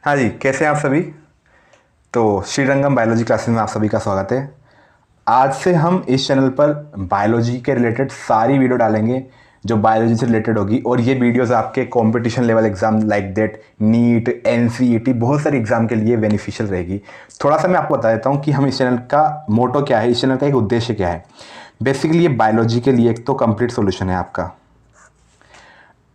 हाँ जी, कैसे हैं आप सभी। तो श्रीरंगम बायोलॉजी क्लासेस में आप सभी का स्वागत है। आज से हम इस चैनल पर बायोलॉजी के रिलेटेड सारी वीडियो डालेंगे जो बायोलॉजी से रिलेटेड होगी, और ये वीडियोस आपके competition level exam like that NEET, NCET, बहुत सारे एग्जाम के लिए बेनिफिशियल रहेगी। थोड़ा सा मैं आपको बता देता हूँ कि हम इस चैनल का मोटो क्या है, इस चैनल का एक उद्देश्य क्या है। बेसिकली ये बायोलॉजी के लिए एक तो कंप्लीट सोल्यूशन है आपका।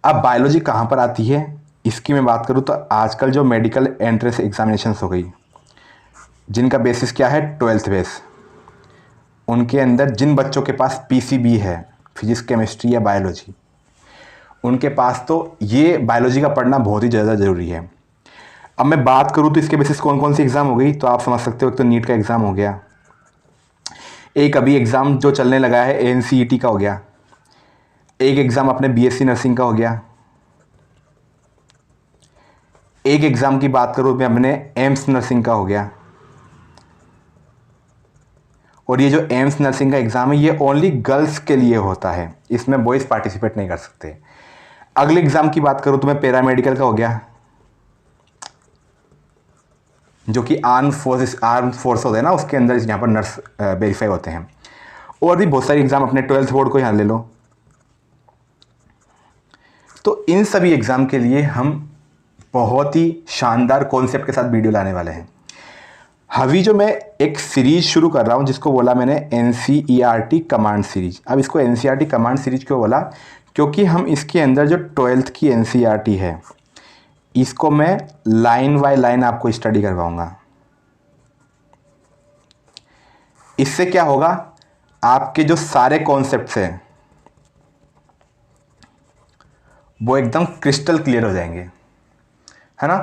अब बायोलॉजी कहाँ पर आती है इसकी मैं बात करूँ तो आजकल जो मेडिकल एंट्रेंस एग्जामिनेशंस हो गई, जिनका बेसिस क्या है, 12th बेस, उनके अंदर जिन बच्चों के पास पीसीबी है, फिजिक्स, केमिस्ट्री या बायोलॉजी, उनके पास तो ये बायोलॉजी का पढ़ना बहुत ही ज़्यादा ज़रूरी है। अब मैं बात करूँ तो इसके बेसिस कौन कौन सी एग्ज़ाम हो गई, तो आप समझ सकते हो। एक तो नीट का एग्ज़ाम हो गया, एक अभी एग्ज़ाम जो चलने लगा है एनसीईटी का हो गया, एक एग्ज़ाम अपने बीएससी नर्सिंग का हो गया, एक एग्ज़ाम की बात करूँ मैं अपने एम्स नर्सिंग का हो गया। और ये जो एम्स नर्सिंग का एग्ज़ाम है ये ओनली गर्ल्स के लिए होता है, इसमें बॉयज़ पार्टिसिपेट नहीं कर सकते। अगले एग्ज़ाम की बात करूँ तो मैं पैरामेडिकल का हो गया, जो कि आर्म फोर्स होते हैं ना, उसके अंदर यहाँ पर नर्स वेरीफाई होते हैं। और भी बहुत सारे एग्ज़ाम, अपने 12th बोर्ड को यहाँ ले लो। तो इन सभी एग्ज़ाम के लिए हम बहुत ही शानदार कॉन्सेप्ट के साथ वीडियो लाने वाले हैं। अभी जो मैं एक सीरीज शुरू कर रहा हूँ जिसको बोला मैंने एनसीईआरटी कमांड सीरीज। अब इसको एनसीईआरटी कमांड सीरीज क्यों बोला, क्योंकि हम इसके अंदर जो 12th की एनसीईआरटी है इसको मैं लाइन बाय लाइन आपको स्टडी करवाऊंगा। इससे क्या होगा, आपके जो सारे कॉन्सेप्ट्स हैं वो एकदम क्रिस्टल क्लियर हो जाएंगे, है ना।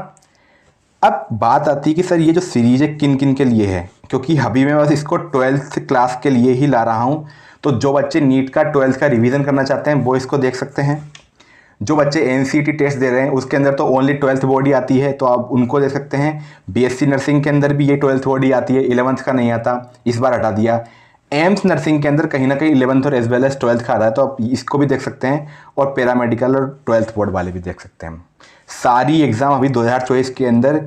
अब बात आती है कि सर ये जो सीरीज है किन किन के लिए है, क्योंकि अभी मैं बस इसको 12th क्लास के लिए ही ला रहा हूँ। तो जो बच्चे नीट का 12th का रिवीजन करना चाहते हैं वो इसको देख सकते हैं। जो बच्चे एनसीईटी टेस्ट दे रहे हैं उसके अंदर तो ओनली 12th बोर्ड ही आती है, तो आप उनको देख सकते हैं। बीएससी नर्सिंग के अंदर भी ये 12th बोर्ड ही आती है, 11th का नहीं आता, इस बार हटा दिया। एम्स नर्सिंग के अंदर कहीं ना कहीं 11th और एज वेल एज 12th का आ रहा है, तो आप इसको भी देख सकते हैं। और पैरामेडिकल और 12th बोर्ड वाले भी देख सकते हैं। सारी एग्ज़ाम अभी 2024 के अंदर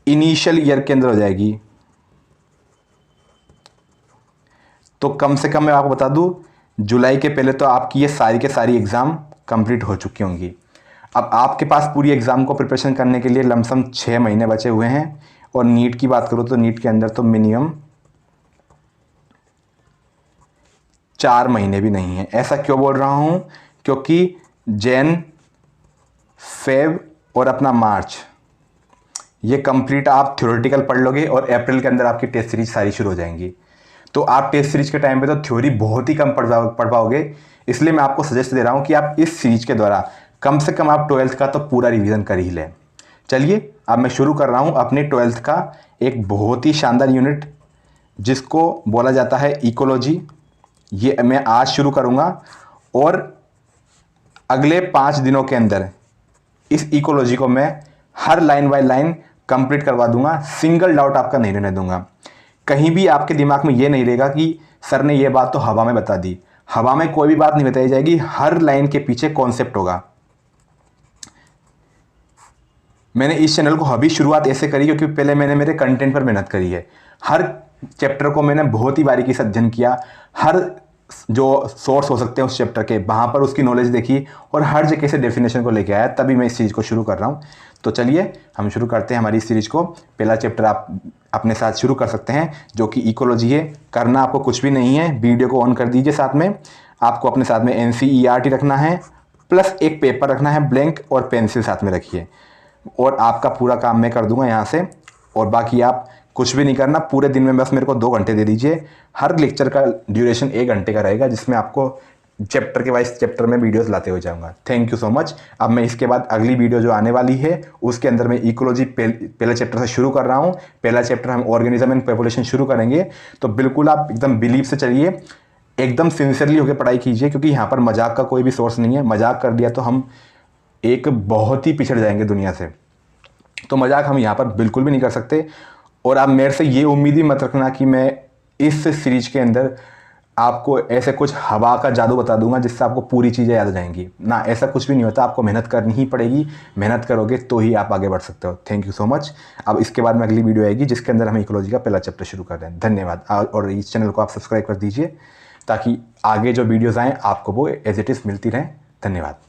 इनिशियल ईयर के अंदर हो जाएगी। तो कम से कम मैं आपको बता दूं, जुलाई के पहले तो आपकी ये सारी के सारी एग्ज़ाम कंप्लीट हो चुकी होंगी। अब आपके पास पूरी एग्ज़ाम को प्रिपरेशन करने के लिए लमसम 6 महीने बचे हुए हैं। और नीट की बात करूँ तो नीट के अंदर तो मिनिमम 4 महीने भी नहीं है। ऐसा क्यों बोल रहा हूँ, क्योंकि जैन, फेब और अपना मार्च ये कंप्लीट आप थ्योरेटिकल पढ़ लोगे, और अप्रैल के अंदर आपकी टेस्ट सीरीज सारी शुरू हो जाएंगी। तो आप टेस्ट सीरीज के टाइम पे तो थ्योरी बहुत ही कम पढ़ पाओगे। इसलिए मैं आपको सजेस्ट दे रहा हूँ कि आप इस सीरीज के द्वारा कम से कम आप 12th का तो पूरा रिवीजन कर ही लें। चलिए अब मैं शुरू कर रहा हूँ अपने 12th का एक बहुत ही शानदार यूनिट जिसको बोला जाता है इकोलॉजी। ये मैं आज शुरू करूँगा और अगले 5 दिनों के अंदर इस इकोलॉजी को मैं हर लाइन बाय लाइन कंप्लीट करवा दूंगा। सिंगल डाउट आपका नहीं रहने दूंगा। कहीं भी आपके दिमाग में ये नहीं रहेगा कि सर ने ये बात तो हवा में बता दी। हवा में कोई भी बात नहीं बताई जाएगी, हर लाइन के पीछे कॉन्सेप्ट होगा। मैंने इस चैनल को अभी शुरुआत ऐसे करी क्योंकि पहले मैंने मेरे कंटेंट पर मेहनत करी है। हर चैप्टर को मैंने बहुत ही बारीकी से अध्ययन किया, हर जो सोर्स हो सकते हैं उस चैप्टर के वहाँ पर उसकी नॉलेज देखी और हर जगह से डेफिनेशन को लेके आया, तभी मैं इस सीरीज़ को शुरू कर रहा हूँ। तो चलिए हम शुरू करते हैं हमारी इस सीरीज़ को। पहला चैप्टर आप अपने साथ शुरू कर सकते हैं जो कि इकोलॉजी है। करना आपको कुछ भी नहीं है, वीडियो को ऑन कर दीजिए। साथ में आपको अपने साथ में एनसीईआरटी रखना है, प्लस एक पेपर रखना है ब्लैंक, और पेंसिल साथ में रखिए। और आपका पूरा काम मैं कर दूंगा यहाँ से, और बाकी आप कुछ भी नहीं करना। पूरे दिन में बस मेरे को 2 घंटे दे दीजिए। हर लेक्चर का ड्यूरेशन 1 घंटे का रहेगा, जिसमें आपको चैप्टर के वाइज चैप्टर में वीडियोस लाते हुए जाऊंगा। Thank you so much. अब मैं इसके बाद अगली वीडियो जो आने वाली है उसके अंदर मैं इकोलॉजी पहले चैप्टर से शुरू कर रहा हूँ। पहला चैप्टर हम ऑर्गेनिज्म एंड पॉपुलेशन शुरू करेंगे। तो बिल्कुल आप एकदम बिलीव से चलिए, एकदम सिंसियरली होकर पढ़ाई कीजिए, क्योंकि यहाँ पर मजाक का कोई भी सोर्स नहीं है। मजाक कर दिया तो हम एक बहुत ही पिछड़ जाएंगे दुनिया से। तो मजाक हम यहाँ पर बिल्कुल भी नहीं कर सकते। और आप मेरे से ये उम्मीद ही मत रखना कि मैं इस सीरीज के अंदर आपको ऐसे कुछ हवा का जादू बता दूंगा जिससे आपको पूरी चीज़ें याद हो जाएंगी ना, ऐसा कुछ भी नहीं होता। आपको मेहनत करनी ही पड़ेगी, मेहनत करोगे तो ही आप आगे बढ़ सकते हो। Thank you so much. अब इसके बाद में अगली वीडियो आएगी जिसके अंदर हम इकोलॉजी का पहला चैप्टर शुरू कर रहे हैं। धन्यवाद। और इस चैनल को आप सब्सक्राइब कर दीजिए ताकि आगे जो वीडियोज़ आएँ आपको वो एज इट इज़ मिलती रहें। धन्यवाद।